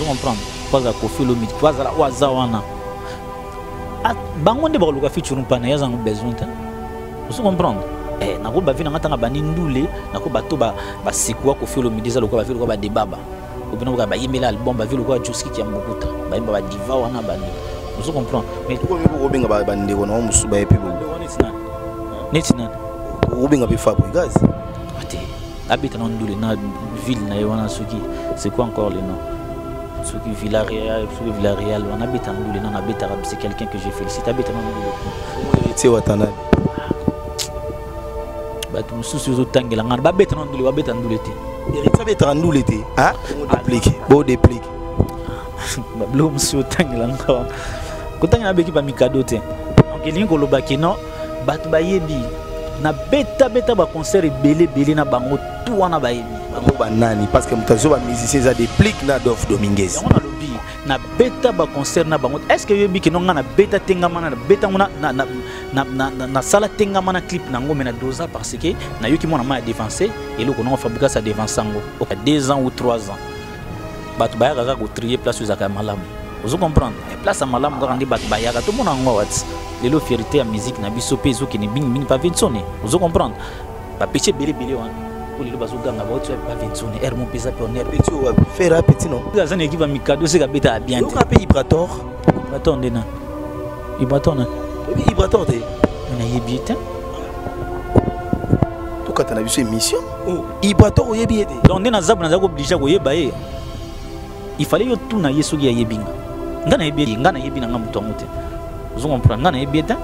Vous comprenez? Pas à Kofi Olomide, pas à la Wazawana. Bango de Baluka featuring pana ya zangu besoin. Vous comprenez? Nako ba vina ngata ngaba nindule, nako bato ba sikwa Kofi Olomide za lokwa ba vilo ba debaba. Obina ba ba yimela album ba vilo kwa Joski Kiambukuta. Ba imba ba diva wana bani. Vous comprenez? Mais ko mi ko benga ba bande ko na musu ba epi bo. Netina. Ko benga be Fabri gaz. Ati habite dans ndule na ville na yona soki. C'est quoi encore le nom? Soki Villarreal, on habite en ndule na habite arabe, c'est quelqu'un que je félicite habite dans ndule. Héritier watana. Batu mususu zo tangela ngana ba beta na ndule, ba beta ndule te. Héritier beta ndule te. Ah? Bo déplique. Ba blo mususu tangela ngana. Kotanga na beki ba mikado te. Donc elingo lobaki no batu ba yebi na beta ba concert belé na bango tout wana ba yebi. Bango ba nani parce que mutazo ba musicien za déplique na Dof Dominguez. On a lobby na beta ba concert na bango. Est-ce que yebi ke no ngana beta tengama na beta ngona na sala tengama na clip na ngomena 2 ans parce que na yoki mona ma défenser et le kono fabriquer sa défense ngo. Au 2 ans ou 3 ans. Batu ba yaka ko trier place aux akamalam. Vous comprenez? Place à malam ko randi batu ba yaka tout mon ngo wat. Lelo fierté à musique na biso peso ki ni bing pas vinsone. Vous comprenez? Ba péché belé wan. Pour les bazoganga ba tu pas vinsone. Er mon pesa pionnier. Petit ou faire petit non. Ça ne qui va mikado c'est ka beta bien. On appelle Ibrator. Ibrator ndena. Ibrator na. Ibrator te. Na yebita. To kata na biso émission. Ibrator o yebi ete. Donc ndena zabu na zako obligé ko yeba ye. Il fallait yo tout na yeso ya yebinga. Ngana yebi ngana yebi na ngamuto ngote. Vous comprenez? Ngana yebeta.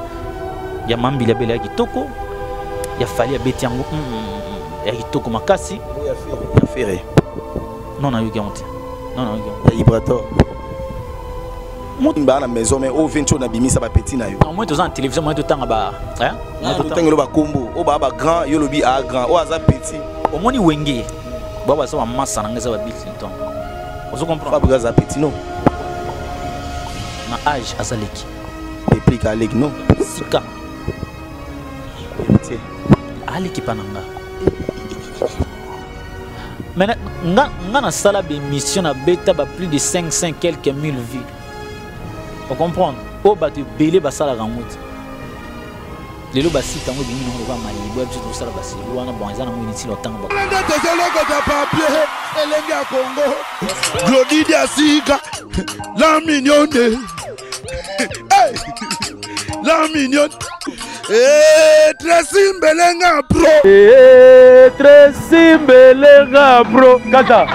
Ya mambila bela ya kitoko. Ya fali ya beti yango. Ya kitoko makasi. Ya ferré. Non na yoki ngote. Non ya Ibrator. Mba na maison mais au 20 na bimisa ba petit na yo. Moi to en télévision moi to tanga ba, hein? Moi to tanga lo ba combo, o ba grand, yo lobi a grand, o aza petit. Au moni wenge. Baba ça wa massa na ngeza ba bill ton. Vous comprenez? Pas besoin petit non. Na âge azaleki. Réplique à l'aigle non. Sika. Aleki pananga. Mais na sala be mission na beta ba plus de 500 quelques mille vues. Vous comprenez? O ba te belé ba sala rangout. Lelo ba sita ngo bimi no ba mali bo ebi to sala ba si wana bon ezana mo initi lo tanga ba. Ndezelo ko papier elenge ya Congo. Glody dia sika. La mignonne. Hey! La mignonne. Tracy Mbelenga bro. Tracy Mbelenga bro. Kata.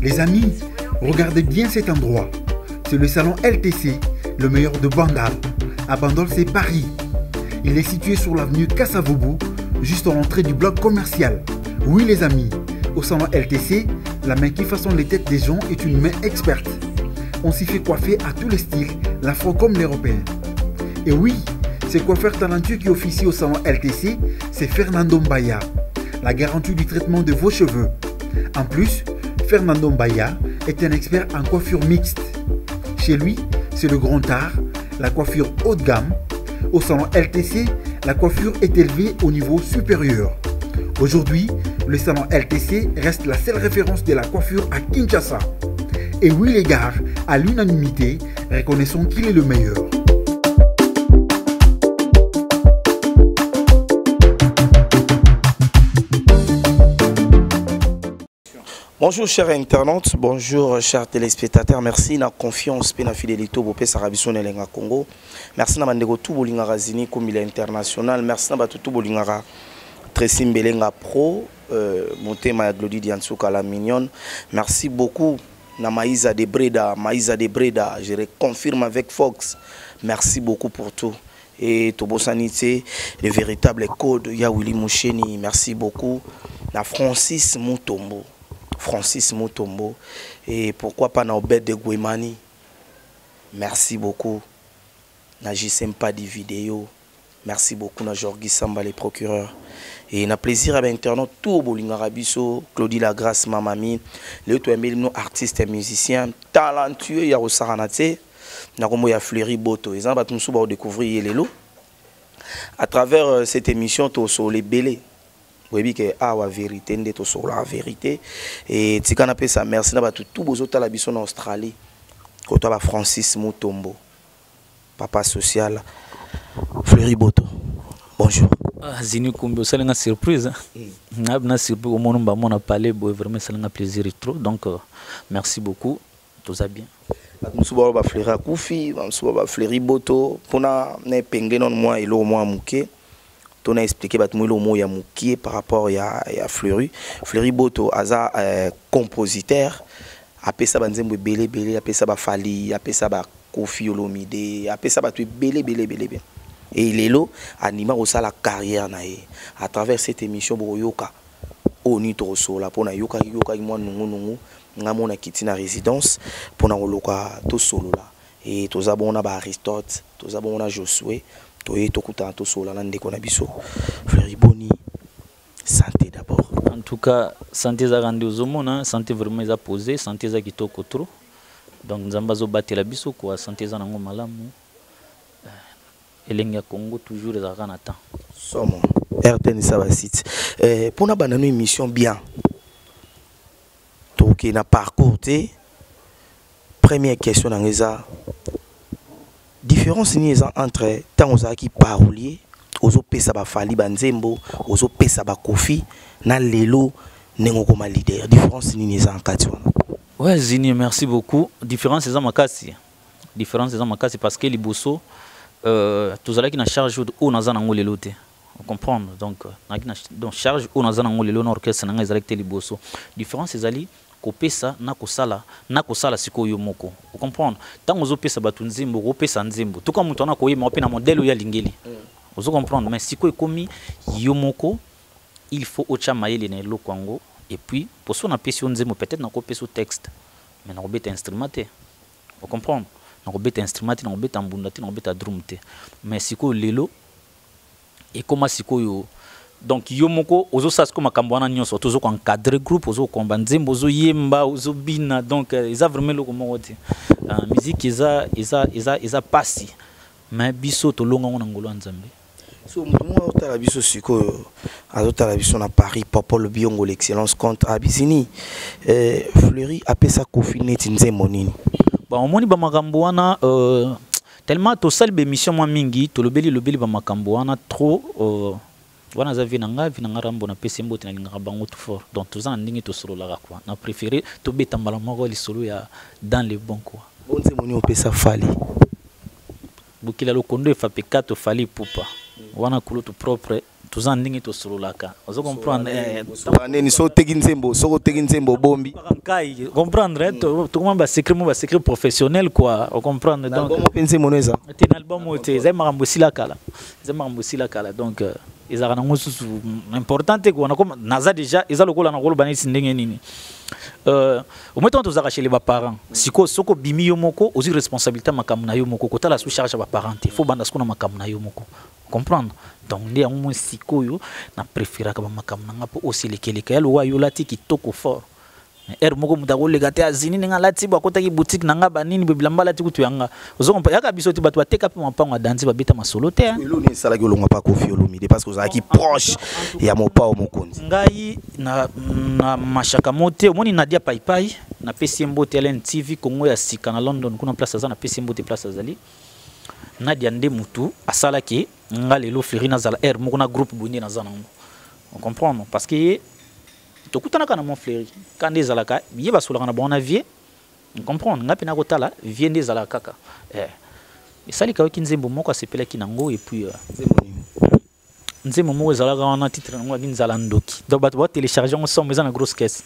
Les amis, regardez bien cet endroit. C'est le salon LTC, le meilleur de Bandal. À Bandal, c'est Paris. Il est situé sur l'avenue Kassavoubou, juste à l'entrée du bloc commercial. Oui les amis, au salon LTC, la main qui façonne les têtes des gens est une main experte. On s'y fait coiffer à tous les styles, l'afro comme l'européen. Et oui, ce coiffeur talentueux qui officie au salon LTC, c'est Fernando Mbaya, la garantie du traitement de vos cheveux. En plus, Fernando Mbaya est un expert en coiffure mixte. Chez lui, c'est le grand art, la coiffure haut de gamme. Au salon LTC, la coiffure est élevée au niveau supérieur. Aujourd'hui, le salon LTC reste la seule référence de la coiffure à Kinshasa. Et oui les gars, à l'unanimité, reconnaissons qu'il est le meilleur. Bonjour chers internautes, bonjour chers téléspectateurs, merci na confiance et na fidélité au Bopé Sarabison et Lenga Congo. Merci na mandego tout bolingara zini comme il est international, merci na batu tout bolingara Tracy Mbelenga pro, monté ma Glody Diansuka la mignonne. Merci beaucoup na Maïsa de Breda, je confirme avec Fox. Merci beaucoup pour tout. Et Tobo Sanité, le véritable code ya Willy Moucheni, merci beaucoup na Francis Mutombo et pourquoi pas na Obed de Guimani. Merci beaucoup na Jisempa di vidéo. Merci beaucoup na Jorgi Samba les procureurs et na plaisir à l'internaute tout bolingara biso Claudie Lagrasse mamami les autres nos artistes et musiciens talentueux ya Rosaranate na kombo ya Fleury Boto ils ont ba découvrir lelo à travers cette émission to so les belé oui que la vérité ndé sur la vérité et tikana pe sa merci na ba tout bozota la biso en Australie côté ba Francis Mutombo papa social Fleury Boto bonjour Zini Kumbi c'est une surprise na surprise au monde ba mon a parlé vraiment c'est un plaisir trop donc merci beaucoup tout ça bien Msuba ba Fleury Koufi msuba ba Fleury Boto pona na pengle non moi elo moi muke on a expliqué que le mot est par rapport à Fleury Boto aza compositeur après ça banzembo belé après ça ba Fali après ça ba Kofi Olomide après ça ba tout belé et il est là anima au la carrière nae à travers cette émission boyoka oni to sola pona yoka moi nungu ngamona kitina résidence pona loka to solo là et to zabona ba Aristote to zabona Josué Toye tokuta to sola na ndeko na biso Fleury Boni santé d'abord en tout cas santé za rende ozomona santé vraiment za posé santé za kitoko trop donc nzamba zo batela biso quoi santé za nango malamu elenga Congo toujours za kana temps somo RTN ça va site pour na banano émission bien donc na parcours té première question na ngeza différence ni entre tant aux qui parolier ozo pesa ba Fali banzembo ozo pesa ba Kofi na lelo nengo comme leader différence ni en kati wana ouais Zini merci beaucoup différence c'est makasi parce que liboso tous ala qui na charge ou na zana ngolelo te on comprendre donc donc charge ou na zana ngolelo na orchestre na ngeza lekte liboso différence c'est ali kopesa na kosala sikoyo moko vous comprendre tant ozo pesa batu nzimbo ko pesa nzimbo tout comme mutu na koyema opena modèle ya lingeli vous comprendre mais sikoyo komi yo moko il faut ocha mayele na lo kwango et puis pour son apesi nzimbo peut-être na ko pesa texte mais na robeta instrumenté vous comprendre na robeta instrumenté na robeta mbundati na robeta drum te mais sikoyo lelo et comment sikoyo donc yo moko ozo sas ko makambo wana nyonso tozo ko encadrer groupe ozo komba nzembo ozo yemba ozo bina donc ils a vraiment le comment dire musique ils a passé mais biso to longa ngona ngolo nzambe so moi otala biso siko azotala biso na Paris Popol Biongo l'excellence contre Abisini Fleury apesa Kofi neti nzembo nini ba omoni ba makambo wana tellement to salbe émission moi mingi to lobeli ba makambo wana trop wana za vinanga rambo na pesi mbote na linga bango tout fort donc tous en ndingi to solo la quoi na préféré to beta mbala moko li solo ya dans les bons quoi bonze moni opesa Fali bukila lo kondo fa pekato Fali pupa wana kulo propre tous en ndingi to solo la ka ozo comprendre ni so tegi nzembo bombi kai comprendre to comment ba secret professionnel quoi on comprendre donc bon pense moneza un album ote za marambo sila kala donc ils ont un importante quoi comme naza déjà ils ont le kola na kolo banisi ndenge nini au moins tous arracher les parents siko soko bimi yo moko aussi responsabilité makamu na yo moko kota la sous charge ba parents il faut banda siko na makamu na yo moko comprendre donc ndi au moins siko yo na préférer ka makamu na ngapo aussi lekeleka ya lo wa yo lati kitoko fort moko mutako legate azini ninga lati ba kota ki boutique nanga ba nini bilamba lati kutu yanga ozokompa yaka biso ti batu bateka pe mapango danzi ba beta masolo te elo ni sala ki olonga pa Kofi Olomide parce que ozaki proche ya mopa o mokonzi ngai na mashaka mote omoni Nadia Paipai na pesi mbote Ellen TV Congo ya sika na London kuna place za na pesi mbote place azali Nadia nde mutu asala ki ngalelo Fleury na zala moko na groupe bonye na zana on comprend parce que tokutana kana mon Fleury quand des alaka yeba solaka na bon avier on comprend ngapi na kotala vie des alaka kaka sali ka kinzembo moko asepela kinango et puis nzembo moko zalaka wana titre ngo nzala ndoki donc ba télécharger ensemble dans une grosse caisse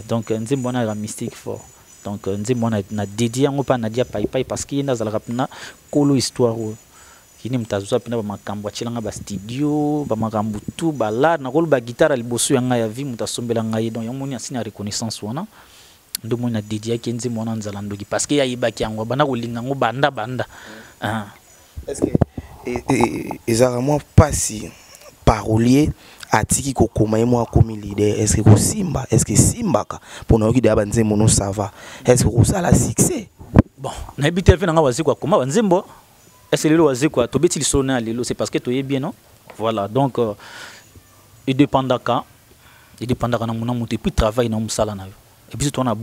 donc nzembo na mystique fort donc nzembo na dédié ngo pa Nadia Paipai parce qu'il y a zalaka na kolo histoire kini mtazuza pina ba makambo achilanga ba studio ba makambo tout ba la na kolo ba guitare liboso yanga ya vie mutasombela ngai donc yomoni asina reconnaissance wana ndo mona dédié kenzi mona nzala ndoki parce que ya ibaki yango bana kolinga ngo banda est-ce que exactement pas si parolier atiki kokoma moi comme leader est-ce que ko simba est-ce que simbaka pour na okida banzembo no ça va est-ce que ça la succès bon na ibite fe nga wazikwa koma banzembo est-ce que le wazikwa to beti lisona lelo c'est parce que to ye bien non voilà donc il dépend d'aka na mona mutu et puis travail na musala na yo et puis toi on a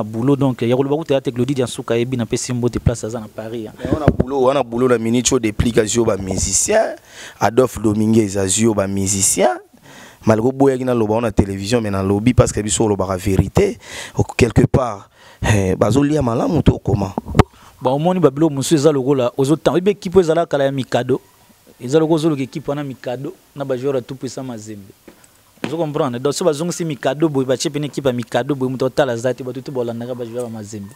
boulot donc ya koloba ko théâtre Glodidi Nsuka yebi na pesi mbote place à Paris on a boulot la minute de application ba musicien Adolphe Dominguez azio ba musicien malgré boya qui na loba on a télévision mais na lobby parce que biso loba la vérité quelque part bazolia malamu to comment bon moni babilo musu eza lokola ozotan ibe équipe ezala kala ya mikado eza lokola équipe wana mikado na ba joueur tout puissant mazembe. Vous comprenez? Donc, si vous avez mikado, vous avez une équipe à mikado, vous avez une zati, vous avez une joueur à mazembe.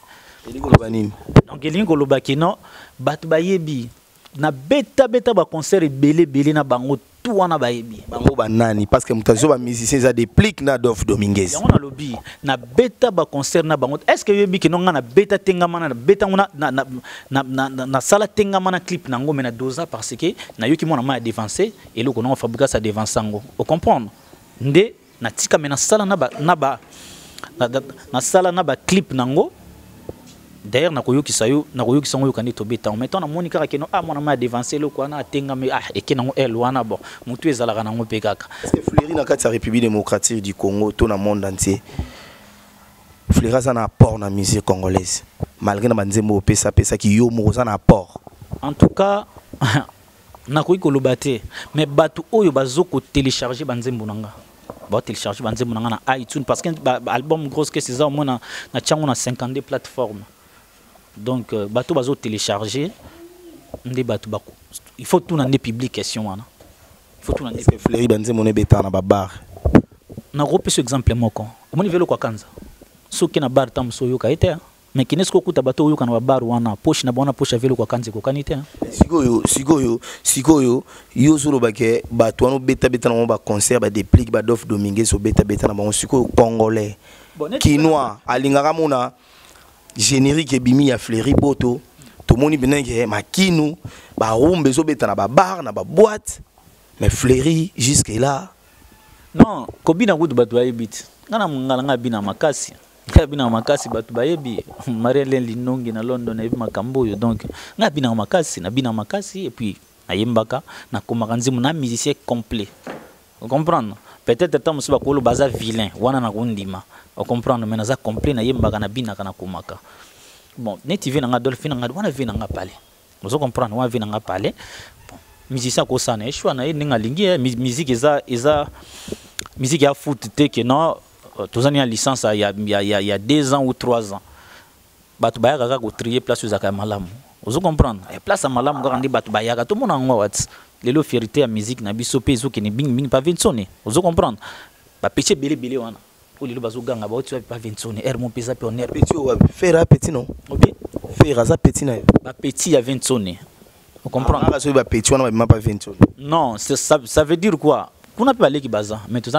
Donc, il y a une chose qui non, batu bayebi na beta ba concert belé na bango tout wana bayebi. Bango banani parce que mutazo ba musicien za déplique na Adolphe Dominguez. On a lobby na beta ba concert na bango. Est-ce que yebi ki non na beta tengama na beta na sala tengama na clip nango mais na doza parce que na yo ki mona ma dévancer et le kono fabriquer sa dévancer ngo. Vous comprenez? Nde na tika mena sala na sala na ba clip nango d'ailleurs na koyoki sayo na koyoki sango yokani to beta mais ton na monika ka keno mona ma dévancer le ko na atenga me eke nango wana bon mutu ezalaka nango pe kaka parce que Fleury na kati ya République démocratique du Congo to na monde entier Fleury ça na apport na musique congolaise malgré na banzembo pesa ki yo mo ça na apport en tout cas na koyi ko lobate mais batu oyo bazoko télécharger banzembo nanga ba télécharger banzembo nanga na iTunes parce que album grosse que c'est ça moi na tchango na 52 plateformes donc batu bazo télécharger ndé batu bako il faut tout na des publications wana il faut tout na des Fleury banzembo ne beta na ba bar na groupe ce exemple moko au niveau kwa kanza soki na bar tam so yo ka été mais qui n'est-ce que bato yo kana bar wana poche na bona poche velo kwa kanzi ko kanite sikoyo yo solo bake bato wana beta na ba concert ba déplique ba Adolphe Dominguez so beta na ba sikoyo congolais kinois alingaka mona générique ebimi ya Fleury boto to moni benenge makinu ba rumbe so beta na ba bar na ba boîte mais Fleury jusque là non kobina kudu bato ayebit ngana mungala ngabina makasi ngabina makasi batu bayebi Marielle Linongi na London ebi makambo yo donc ngabina makasi na bina makasi et puis ayembaka na komaka nzimu na musicien complet. Vous comprenez? Peut-être tant musuba ko lo baza vilain wana na kundima. Vous comprenez? Mais naza complet na yembaka na bina kana komaka. Bon, neti vina nga Adolphe na nga wana vina nga pale. Vous comprenez? Wana vina nga pale. Bon, musicien ko sana eshwa na ninga lingi musique eza musique ya foot te que non tous ans licence il y a 2 ans ou 3 ans batu bayaka ka ko trier place za ka malamu vous comprenez et place à malamu ka ndi batu bayaka tout mona ngo wat lelo fierté ya musique na biso pe zo ke ni bing pas vinsone vous comprenez ba petit belé wana pour lelo bazo ganga ba otu pas vinsone er mon pesa pe on er petit o faire petit non OK faire ça petit na ba petit ya vinsone vous comprenez ah so ba petit wana ba pas vinsone non ça veut dire quoi kuna pe baleki baza mais tous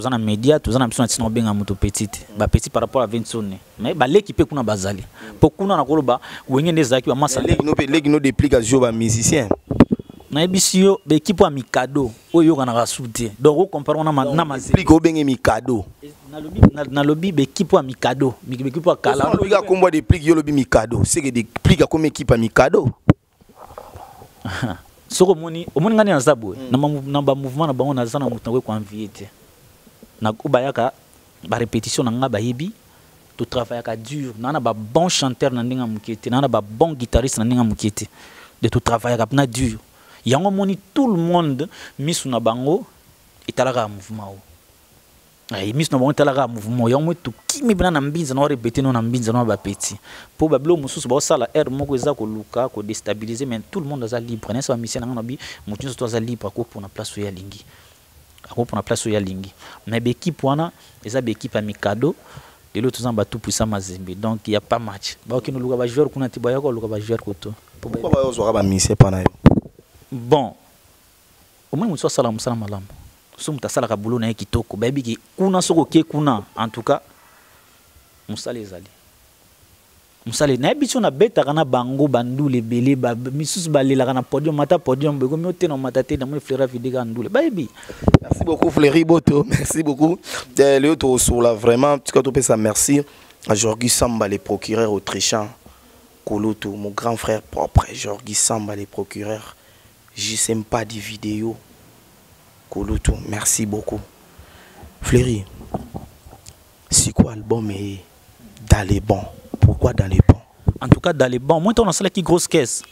na média tous na bisona tsino benga moto petite ba petit par rapport à Vinsone mais baleki pe kuna bazali po kuna na koloba wenge ndezaki ba masa leki no déplique jo ba musicien na ebisio be équipe a mikado oyo kana ka souté donc on compare na mazi déplique o benga mikado na lobby be équipe a mikado équipe a kala on biga kombo déplique yo lobby mikado c'est que déplique comme équipe a mikado soko omoni ngani na zabu na ba mouvement na bango na zana mutu ko envier na kubayaka ba répétition na nga bayebi to travailler dur na ba bon chanteur na ndinga mukete na ba bon guitariste na ndinga mukete de tout travailler na dur yango moni tout le monde misu na bango italaka mouvement ay misu na bango italaka mouvement yango to kimi bina na mbinza na répéter na mbinza na ba petit pour bablo mususu ba sala air moko eza ko luka ko déstabiliser mais tout le monde est libre n'est-ce pas mission na bi mutu to za libre ko pour na place ya lingi ako pour na place ya lingi mais be équipe wana eza be équipe amicado et l'autre zamba tout puissant mazembe donc il y a pas match ba okino luka ba joueur kuna tiba yako luka ba joueur koto pourquoi ba yo ba mission pana yo bon au moins mutu sala musala malamu so mutasala ka boulot na kitoko ba biki kuna soko ke kuna en tout cas musala ezali musale na biso na beta kana bango bandule belé ba misusu balela kana podium mata podium bego miote na matate na mo Fleury vidéo ndule baby. Merci beaucoup Fleury Boto, merci beaucoup le autre sur la vraiment tu peux ça merci à Georges Samba les procureurs autrichiens Koloto mon grand frère propre Georges Samba les procureurs je sais pas des vidéos Kolutu, merci beaucoup. Fleury, c'est quoi l'album est dans les bons? Pourquoi dans les bons? En tout cas, dans les bons, moi, on a ça qui grosse caisse.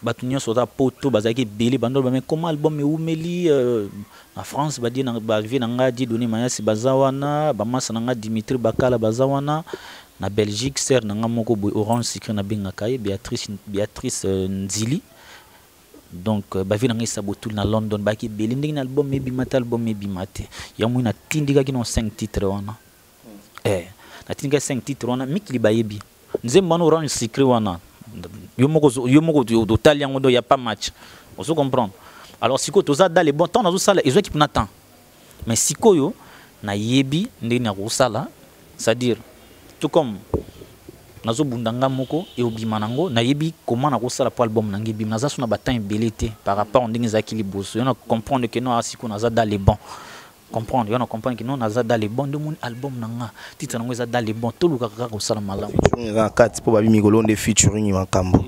Batunyo sota poto bazaki belé bando mais comment album umeli en France ba di na ba vie na ngadi doni mayasi bazawana ba masa na ngadi Dimitri Bakala bazawana na Belgique ser na ngamoko boy Orange Secret na benga kai Béatrice Nzili donc ba vie na ngisa botul na London ba ki belé nding na album mebi mata album mebi mate ya mu na tindika ki no 5 titres wana na tindika 5 titres wana mikli ba yebi nzemba no Orange Secret wana Yomoko do Talian, il n'y a pas match. On se comprend. Alors, si tu as dans les bons temps, on a ça, ils ont qui n'attend. Mais si tu as yebi, c'est-à-dire, tout comme nazo bundanga moko et obimanango, na yebi comment na ça pour album nangebi, na ça suna bataille belité par rapport à ndenge zakili bosso. On comprendre que non si on a dans les bons. Comprendre, on comprend que non on a dans les bons de mon album nanga. Titre nango za dans les bons, tout le kaka ko sala malamu. Featuring 4 pour babi migolo de featuring makambo.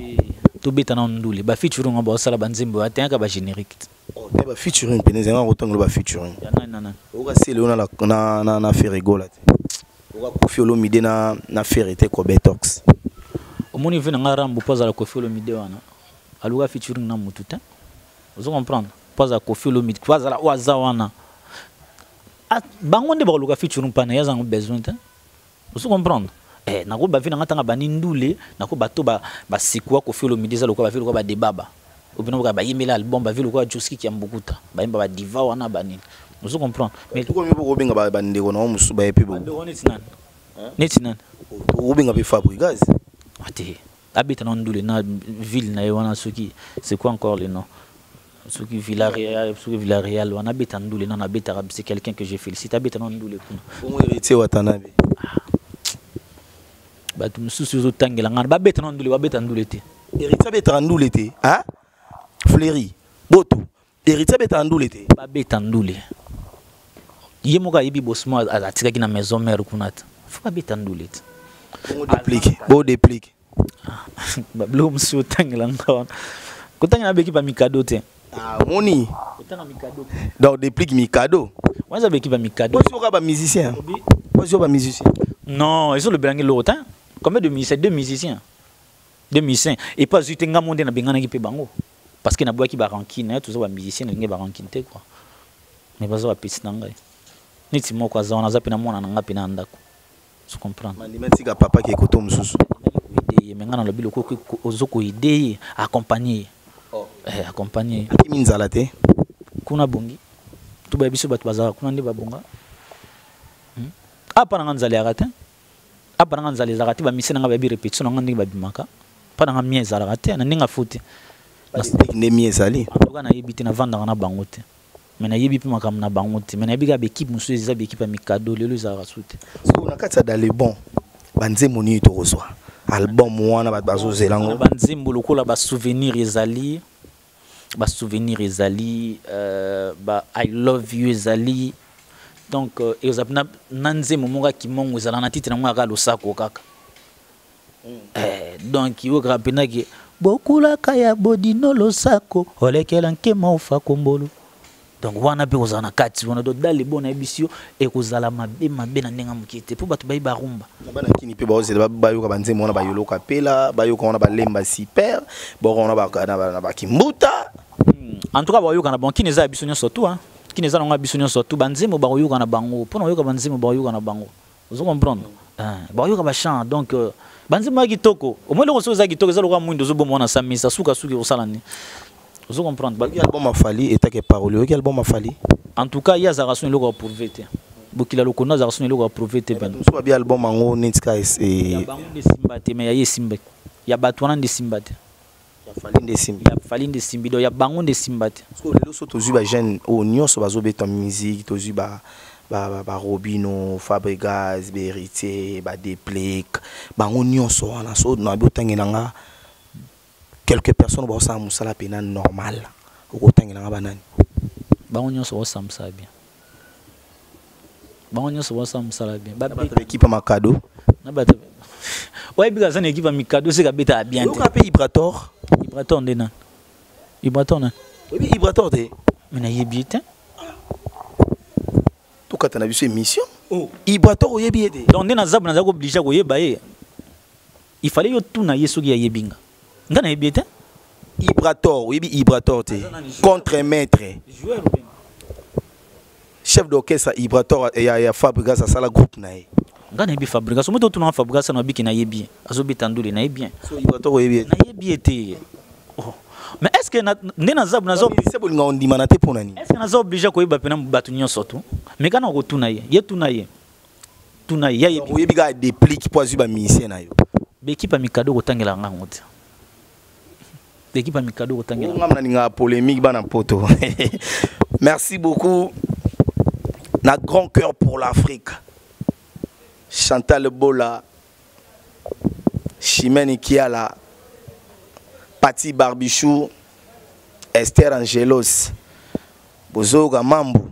To beta na ndule, ba featuring ba sala banzembo atenga ba générique. Oh, ba featuring peneza nga rotango ba featuring. Non. Oka sele ona na Ferrego la. Oka Koffi Olomide na Ferrete ko Betox. Omoni vena nga rambo poza la Koffi Olomide wana. Aluga featuring na mututa. Vous comprenez? Poza Koffi Olomide, poza la waza wana. Bangonde ba luga featuring pana ya zango besoin ta. Vous comprenez? Nako ba vina ngata bani ndule nako bato ba sikwa Koffi Olomide za lokwa ba vilo ba debaba. Obino ba yimela album ba vilo kwa Joski ki ambukuta. Ba yimba ba diva wana banini. Vous comprenez? Mais tout comme ko benga ba ndeko na musu ba epe bo. Netinan. O benga be Fabregas. Ate. Habite dans ndule na ville na wana soki. C'est quoi encore le nom? Soki Villarreal, on habite en Ndoulé, on habite Arabe, c'est quelqu'un que je félicite, habite en Ndoulé. Comment héritier Watanabe? Bah tu me soucies au temps, la ngana, habite en Ndoulé, habite en Ndoulé. Héritier habite en Ndoulé, hein? Fleury, Boto, héritier habite en Ndoulé. Habite en Ndoulé. Yemoga ibi bosmo a tika ki na maison mère kunata. Faut habite en Ndoulé. Bon déplique. Bah blum sur temps la ngana. Kotanga na beki ba mikado te. Ah, moni. Kotanga mikado. Donc déplique mikado. Moi ça beki ba mikado. Moi je suis musicien. Moi je suis musicien. Non, ils sont le blanc l'autre. Combien de musiciens? Deux musiciens. Deux musiciens. Et pas juste un monde na bengana ki pe bango. Parce que na bois ki ba rankine, tout ça ba musicien ngi ba rankine te quoi. Mais bazo ba pisi nanga. Niti moko azana za pena mona nanga pena ndako. Tu comprends? Mandimatika papa ki ekoto mususu. Mengana le biloko ozoko aider accompagner. Accompagner. Kimi nzala te. Kuna bongi. Tu ba biso batu bazara kuna ndi babonga. Apa na nzala yarate. Apa na nzala zarate ba misena nga ba bi répétition nga ndi ba bimaka. Pa na mie zarate na ninga futi. Na ne mie zali. Atoka na yebite na vanda na bangote. Mais na yebi pe makam na bangote. Mais na yebi ga équipe musu eza be équipe mikado lelo zara sute. So na katsa dans les bons. Banze moni to reçoit. Album wana ba bazo zelango. Banzembo lokola ba souvenir ezali. Ba I love you ezali. Donc ezapna nanze momonga kimongo ezala na titre na ngaka losako kaka. Donc yo grapena ki bokula kaya bodino losako olekela nkema ufa kombolo. Donc wana pe ozana kati wana do dali bona ebisio e kozala mabe na ndenga mukite po batu bayi barumba. Bana kini pe bazela bayoka banzembo wana bayoloka pela bayoka wana balemba super bokona ba kimbuta. En tout cas bayoka na banki neza biso nyonso tout hein. Qui neza nga biso nyonso tout banzembo bayoka na bango. Pona bayoka banzembo bayoka na bango. Vous comprenez? Bayoka ba chant donc banzembo ya kitoko. Au moins le reso za kitoko za lokwa mwindo zo bomo na samisa suka osalani. Vous comprenez? Quel album a fallu et quel parole? Quel album a fallu? En tout cas, il y a Zaration logo prouvé. Bokila lokona Zaration logo prouvé te ben. Soit bien album ango Nitka et ya bango de Simbate mais ya Simbate. Ya batwana de Simbate. Ya fallu de Simbate. Ya fallu de Simbido ya bango de Simbate. Parce que les autres tozu ba jeune au nyonso bazo beta musique tozu ba Robino, Fabregas, Héritier, ba Déplique, bango nyonso wana so na botangelanga. Quelques personnes vont s'en moussala pena normal. Au temps il y a banane. Bangonyo so samsa bien. Bangonyo so samsa bien. Ba équipe à Makado. Na ba. Ouais biga ça équipe à Mikado c'est kabeta bien. Vous appelez Ibrator? Ibrator ndena. Ibrator na. Oui Ibrator te. Mais na yebite. tout quand on a vu cette émission Ibrator oyebi ete donc ndena zabu naza ko obligé ko yeba ye il fallait yo tuna yeso ki ya yebinga ngana yebi ete Ibrator oyebi Ibrator te contre maître chef d'orchestre Ibrator ya Fabregas à sala groupe na ye ngana yebi Fabregas moto tuna Fabregas na biki na yebi azobita ndule na yebi so Ibrator oyebi ete na yebi ete mais est-ce que ndena zabu nazo c'est bolinga ondima na te pona ni est-ce que nazo obligé ko yeba pena batu nyonso tu mais kana ko tuna ye tuna ye ya yebi oyebi ga déplique pour azuba musicien na yo l'équipe a mikado kotangela nga ngote l'équipe a mikado kotangela ngam na polémique bana poto merci beaucoup na grand cœur pour l'Afrique Chantal Bola Chimène Kiala Pati Barbichou Esther Angelos Bozoga Mambo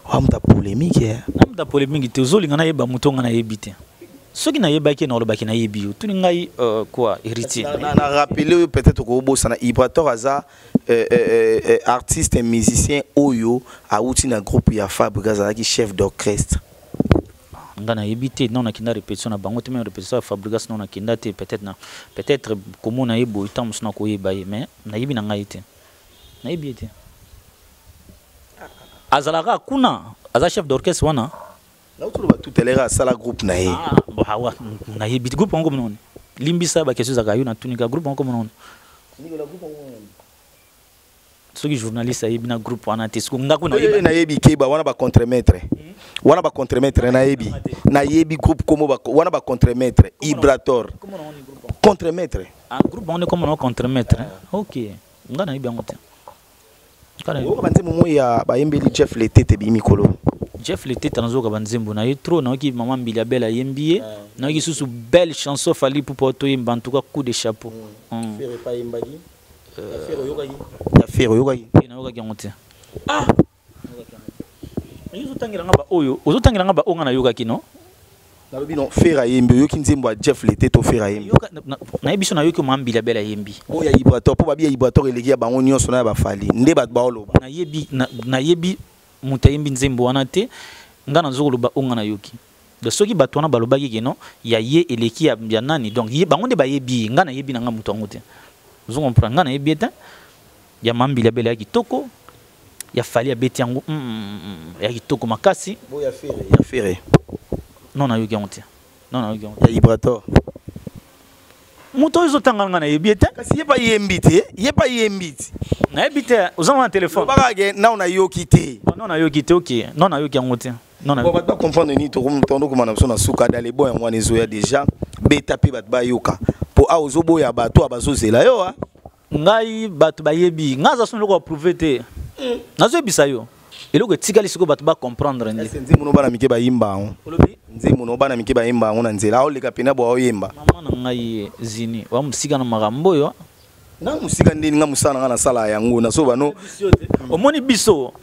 amta polémique te zolinga na yeba mutonga na yebite soki na yebaki na olobaki na yebi tuni ngai quoi héritier na rappeler peut-être ko bossa na Ibrator aza artiste et musicien oyo a outi na groupe ya Fabregas qui chef d'orchestre ngana yebite non na kinda répétition na bango te même répétition Fabregas non na kinda te peut-être comment na yebo itam sna ko yeba mais na yebi na ngai te na yebi te azalaka kuna aza chef d'orchestre wana là où tu vas tout à l'heure à sala groupe na na yebi groupe ngo mnone limbisa ba kesu zaka yo na tunika groupe ngo mnone soki journaliste yebi na groupe wana te siko ngako na yebi keba wana ba contre-maître na yebi groupe comme wana ba contre-maître Ibrator contre-maître groupe on est comme on contre-maître OK ngana yebi ngote kana yo banze momo ya ba yembeli Jeff Letete bi mikolo Jeff Letete nazoka banzembo na yetro na ki maman Mbila Bella yembie na ki susu belle chanson fali pour poto yemba en tout cas coup de chapeau faire pas yembagi ya faire yokai na yokai ngote uzotangira ngaba oyo uzotangira ngaba onga na yokai no na lobi no faire yembe yoki nzembo a Jeff Letete to faire yembe na yebiso na yoki maman Mbila Bella yembi oya Ibrator po babi Ibrator eleki ya bango nyonso na ba fali nde bat ba oloba na yebi mutayembi nzembo wana te ngana nzokoloba onga na yoki de soki bato wana balobaki keno ya ye eleki ya nani donc ye bango nde bayebi ngana yebi na nga muto ngo te vous comprenez ngana yebi te ya Mbila Bella ya kitoko ya fali ya beti yango ya kitoko makasi bo ya faire non na yoki ngo te non na yoki ya Ibrator muto ezotanga ngana yebi te kasi ye pa yembi te na yebi te ozama na téléphone bakage na ona yoki te non na yoki te OK non na yoki ngo te non na bon ba comprendre ni to tondo ko mana na suka dale boya ngwana ezoya déjà beta pe bat ba yoka po a ozoboya bato abazozela yo ngai bato bayebi ngaza sonu ko prouver te nazo ebisa yo eloko etikali siko bato ba comprendre ndi nzembo no bana mike ba yimba ngo nzembo no bana mike ba yimba ngo na nzela aho leka pena bo oyemba mama na ngai zini wa musika na magambo yo na musika ndeni nga musana nga na sala yango na so bano omoni biso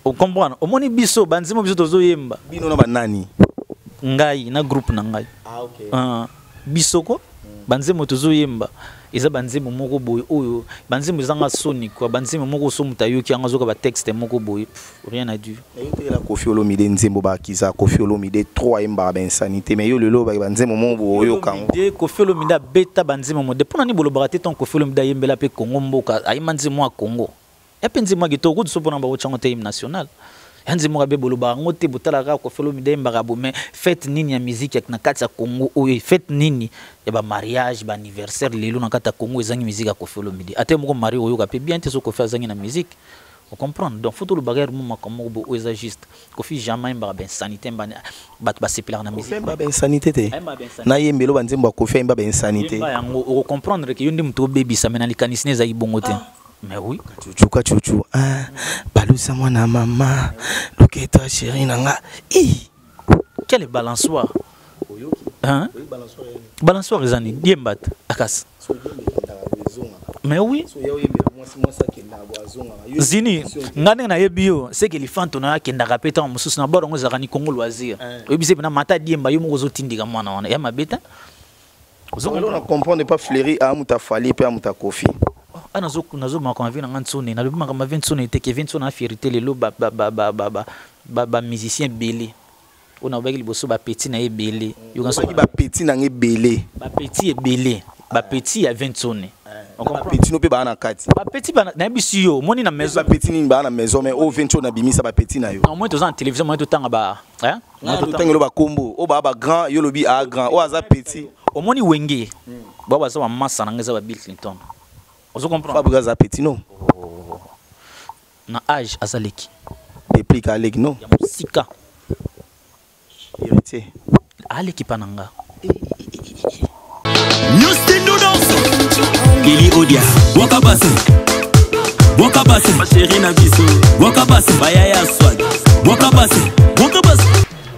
o comprendre omoni biso banzimo biso tozo yemba bino na banani ngai na groupe na ngai OK biso ko banzimo tozo yemba eza banzimo moko boy oyo banzimo zanga soni quoi banzimo moko so mutayoki anga zoka ba texte moko boy rien à dire yote la Koffi Olomide nzembo ba kiza Koffi Olomide 3 yemba ba insanité mais yo lelo ba banzimo moko oyo kango de Koffi Olomide beta banzimo mo de pona ni bolobaka te ton Koffi Olomide yembela pe Congo mboka ay manzimo a Congo e penzimo gitoko so pona ba ochango te hymne national yanzi mo be boloba ngote botala ka Koffi Olomide yembaka bo mais fête nini ya musique na kati ya Congo oyo fête nini ya ba mariage ba anniversaire lelo na kata Congo ezangi musique ya Koffi Olomide ate moko mari oyo ka pe bien te so Koffi azangi na musique on comprend donc faut tout le bagage mo comme bo eza juste Koffi jamais mba ben sanité mba bat ba seplar na musique mba ben sanité te na yembelo banzembo Koffi mba ben sanité on comprendre que yondi mto baby sa mena likanisi neza ibongo te mais oui chuchu balusa mwana mama loketa chérie nanga quel balançoire hein balançoire ezani yembat akas mais oui zini ngane na yebio c'est que lifanto na kenda kapeta mususu na borongo zakani Congo loisir obise na mata diemba yo moko zotindika mwana wana ya mabeta on ne comprend pas fleurir à muta fali pe à muta Koffi ah nazo ma vie na ntsone na lobi ma vie ntsone te Kevin ntsone na fierté lelo ba musicien belé on a obaki liboso ba petit na ebelé yo kanso ba petit na ebelé ba petit ebelé ba petit ya 20 ntsone on comprend petit no pe ba na kati ba petit ba na bisu yo moni na maison ba petit ni ba na maison mais au 20 na bimisa ba petit na yo non moi to za télévision moi to tanga ba hein moi to tanga lo ba combo o ba grand yo lobi a grand o aza petit o moni wenge ba ba za ba massa na ngeza ba Bill Clinton ozo comprendre Fabrice aza petit non na âge azaleki depuis ka leki non ya musika héritier aleki pananga Kili Odia, Wakabase, ma chérie na biso, Wakabase, Bayaya Swag, Wakabase.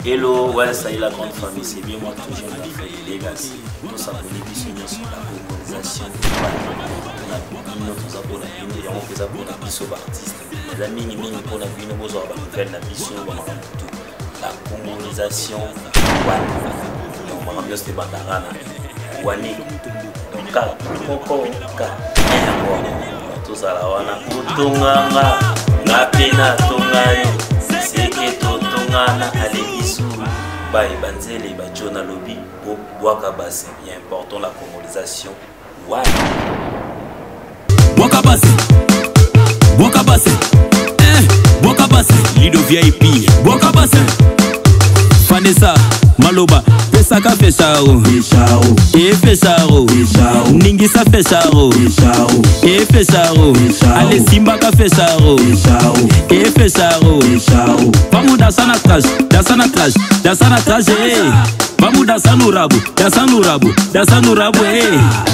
Hello, ouais, ça y est la grande famille, c'est bien moi toujours la famille Legacy. Nous sommes abonnés sur la colonisation nous abonnés et on fait abonner biso artistes. Les amis, nous pour la vie, nous avons nouvelle la biso, la colonisation. On va bien se bandarana. Wani. Tozala wana utunganga ngapena tungayo seke totungana alebisu ba ebanzele ba jona lobi po Wakabase bien important la colonisation Wakabase Wakabase Lido VIP Wakabase Vanessa Maloba Pesaka Feshao Feshao Ningisa Feshao Feshao Ale Simbaka Feshao Feshao Vamos dançar na traje Vamos dançar no rabo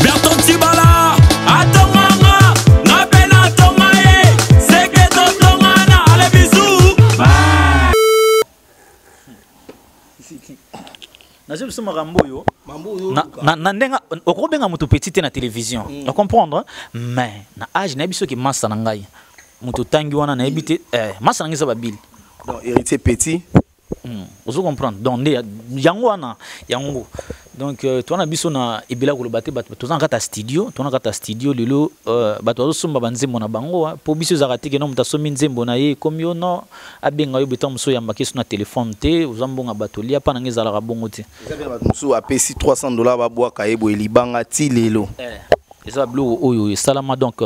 Berton Tibala Atomanga Napena Tomae Seketo Tongana Ale bisou nazo biso makambo yo na ndenga okobenga mutu petit na télévision on comprendre mais na âge na biso ki massa na ngai mutu tangi wana na ebité massa na ngisa ba Bill donc héritier petit ozo comprendre donc yango wana yango donc toi na biso na ebela ko lobate bato to kata studio lelo bato ozo somba banzembo na bango po biso za ratike no muta somi nzembo na ye comme yo no abenga yo betam so yamba kesu na téléphone te ozambonga bato lia pa na ngeza la bongo te ezabela bato musu apesi $300 ba bwaka yebo elibanga ti lelo eza blo oyo salama donc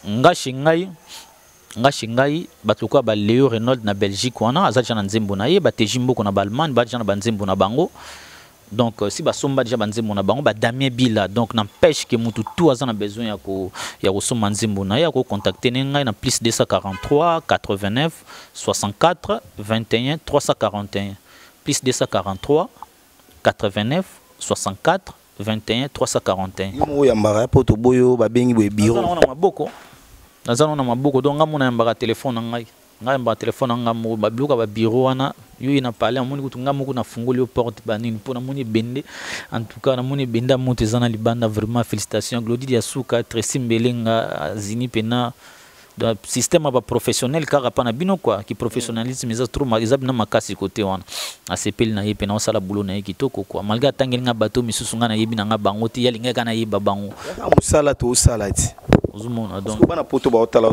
ngashi ngai bato kwa ba Léo Renault na Belgique wana azacha na nzembo na ye ba tejimbo na ba Allemagne ba jana ba nzembo na bango donc si ba somba déjà ba nzembo na bango ba Damien Bila donc n'empêche que mutu tout azana besoin ya ko somba nzembo na ye ya ko contacter ngai na plus 243 89 64 21 341 plus 243 89 64 21 341 yo yambara poto boyo ba bengi bo bureau nazana na maboko donc ngamona yambaka téléphone ngai yambaka téléphone ngamo ba bloka ba bureau wana yo ina parler amoni kutu ngamo na fungoli porte banini pona moni bende en tout cas na moni benda moto ezana libanda vraiment félicitations Glody ya suka Tracy Mbelenga zini pena dans système ba professionnel car pa na bino quoi qui professionnalisme ils trop na makasi côté wana asepeli na yepena osala boulot na kitoko quoi malgré tangeli nga bato misusu nga na yebi na nga bango ti yalinga kana yeba bango musala to salati ozumona donc bana poto ba otala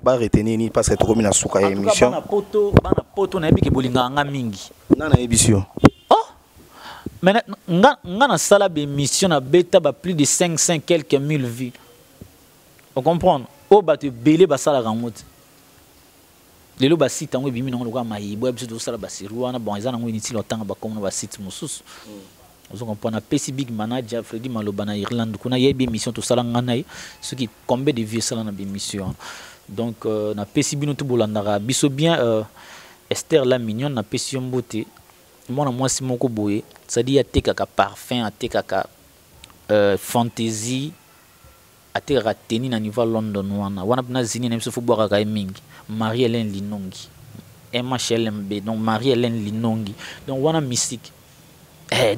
ba retenir ni parce que to komina suka émission bana poto na yebi ke bolinga nga mingi na émission mais nga na sala be émission na beta ba plus de 500 quelques mille vues on comprend o bato belé basala rangote lelo ba site ngo bimi ngo kwa mayibo biso to sala basiru wana bon ezana ngo initile otanga ba comme ba site mususu ozo comprendre PC Big Manager Freddy Maloba na Irlande kuna yebi émission to sala ngana ce qui combien de vues sala na émission donc na PC bino to bolandara biso bien Esther la mignonne na PC mbote mona mwasi moko boye c'est-à-dire atekaka parfum atekaka fantasy atekaka teni na niveau London wana bina zini na biso fo boaka ka mingi Marie-Hélène Linongi MHLMB donc Marie-Hélène Linongi donc wana mystique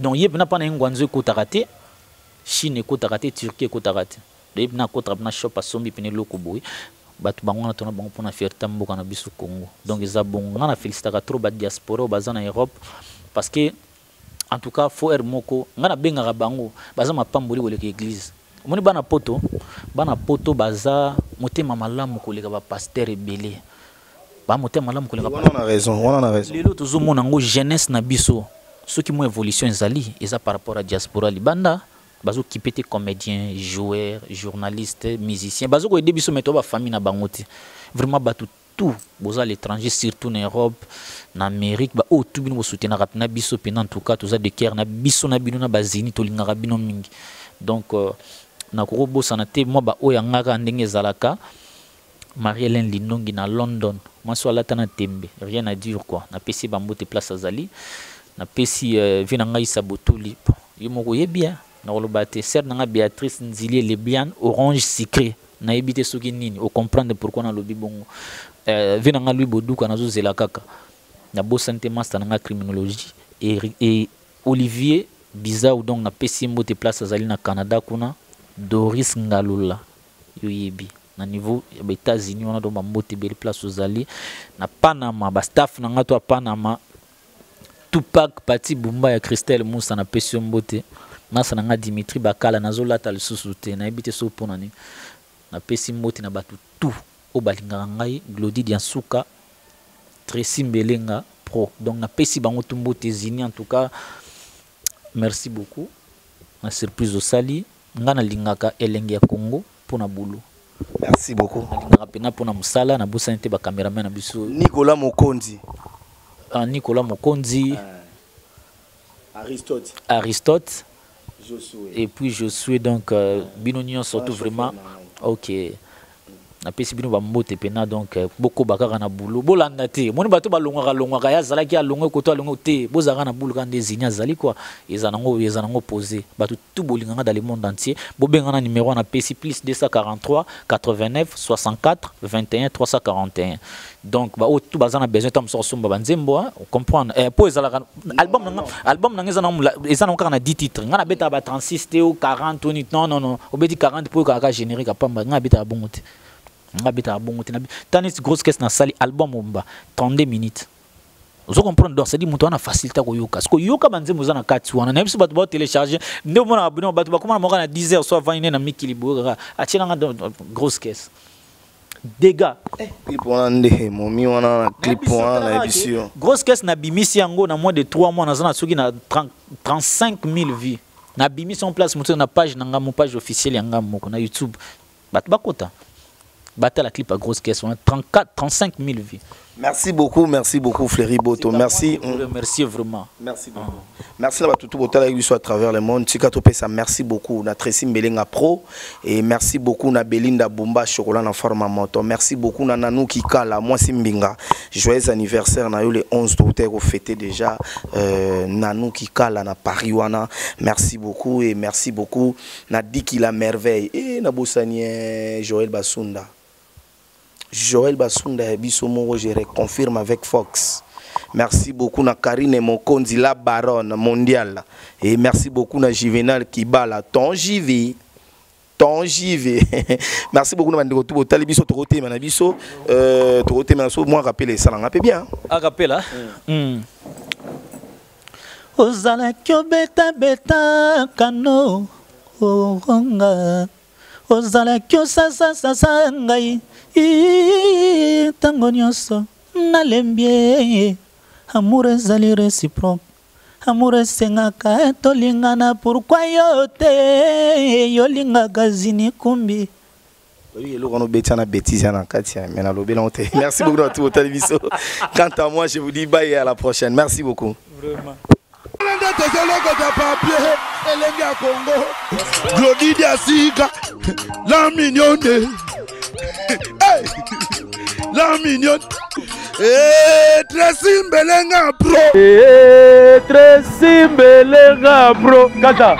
donc yebna pa na ngwanzo ko takate Chine ko takate Turquie ko takate yebna ko trabna shop asombi pene loko boy batu bango na tona bango pona fierté mboka na biso Congo donc eza bon na félicitaka trop ba diaspora baza na Europe parce que en tout cas faut moko ngana benga bango baza mapamboli ko l'église moni bana poto baza motema malamu koleka ba pasteur ebele ba motema malamu koleka on a raison lelo tozomona ngo jeunesse na biso soki mo évolution ezali eza par rapport à diaspora libanda bazo kipete comédien joueur journaliste musicien bazo ko aider biso meto ba famille na bango te vraiment ba tout boza l'étranger surtout en Europe en Amérique ba o tout bino soutenir na biso pena en tout cas toza de cœur na biso na bino na bazini to lingaka bino mingi donc na ko bossa na te moi ba o yangaka ndenge zalaka Marie-Hélène Linongi na London moi so la tana tembe rien à dire quoi na pesi ba mbote place azali na pesi vina ngai sabotuli yo moko yebia na koloba te ser na Béatrice Nzili Lebian orange sucré na ebité soki nini o comprendre pourquoi na lobi bongo vina nga lui boduka nazo zela kaka na bo santé master na criminologie et Olivier Bizarre donc na pesi mbote place azali na Canada kuna Doris Ngalula yo yebi na niveau ya États-Unis on a do mbote belle place ozali na Panama ba staff na nga to Panama Tupac Pati Bumba ya Christelle Moussa na pesi mbote masa na nga Dimitri Bakala nazo lata le susute na ebité so ponani na pesi mbote na batu tout o balinga ngai Glody Diansuka Tracy Mbelenga pro donc na pesi bango tumbote zini en tout cas merci beaucoup na surprise au sali ngana lingaka elenge ya Congo pona bulu merci beaucoup lingaka pena pona musala na bosanite ba cameraman na biso Nicolas Mokonzi Nicolas Mokonzi Aristote Josué. Et puis Josué donc binonion surtout vraiment OK na pesi bino ba mbote pena donc beaucoup bakaka na boulot bolanda te moni bato balongaka ya zalaki ya longo koto longo te bozaka na boulot quand des igna zali quoi ezanango poser bato tout bolinganga dans le monde entier bobenga na numéro na pesi plus 243 89 64 21 341 donc ba o tout bazana besoin tam so somba banzembo comprendre po ezalaka album na ezana encore na 10 titres ngana beta ba 36 te ou 40 non obedi 40 pour ka générique pamba ngana beta bongo te ngabita bongo te na tanis grosse caisse na sali album omba 32 minutes vous comprenez donc c'est dit muto na facilité ko yoka parce que yoka banzembo za na kati wana na biso bato ba télécharger ndio mona abino bato ba komana na 10h soit 20 na mikilibo achina nga grosse caisse dégâts clip wana nde momi wana na clip wana na émission grosse caisse na bimisi yango na moins de 3 mois na zana soki na 35 000 vues na bimisi en place muto na page na nga mo page officielle yanga moko na YouTube bato bakota battre la clip à grosse caisse 35 000 vues. Merci beaucoup Fleury Boto. Merci. Merci vraiment. Merci beaucoup. Merci à tout Boto à travers le monde. Merci beaucoup na Tracy Mbelenga Pro et merci beaucoup na Belinda Bumba chocolat en forme à moto. Merci beaucoup na Nanou Kikala moi Simbinga. Joyeux anniversaire na yo le 11 août au fêté déjà Nanou Kikala na Paris wana. Merci beaucoup et merci beaucoup na Diki la merveille et na Bossanie Joël Basunda. Joël Basunda Bisomo, je reconfirme avec Fox. Merci beaucoup na Karine Mokonzi, la baronne mondiale. Et merci beaucoup na Juvenal Kibala, ton JV. Merci beaucoup na Mandeko Tubo Talibiso Torote Manabiso. Torote Manabiso, moi rappelez ça, on bien. Ah, rappel là. Ozala kyo beta beta kano oronga. Ozala kyo sasa ngai. Tango nyonso nalembie amour ezali réciproque amour esengaka tolingana pourquoi yo te yolingaka zini kumbi merci beaucoup à tous vos télévisions. Quant à moi je vous dis bye et à la prochaine. Merci beaucoup. Vraiment. Glody Diasika, la mignonne. Hey, la mignonne. Tracy Mbelenga Pro. Tracy Mbelenga Pro. Kata.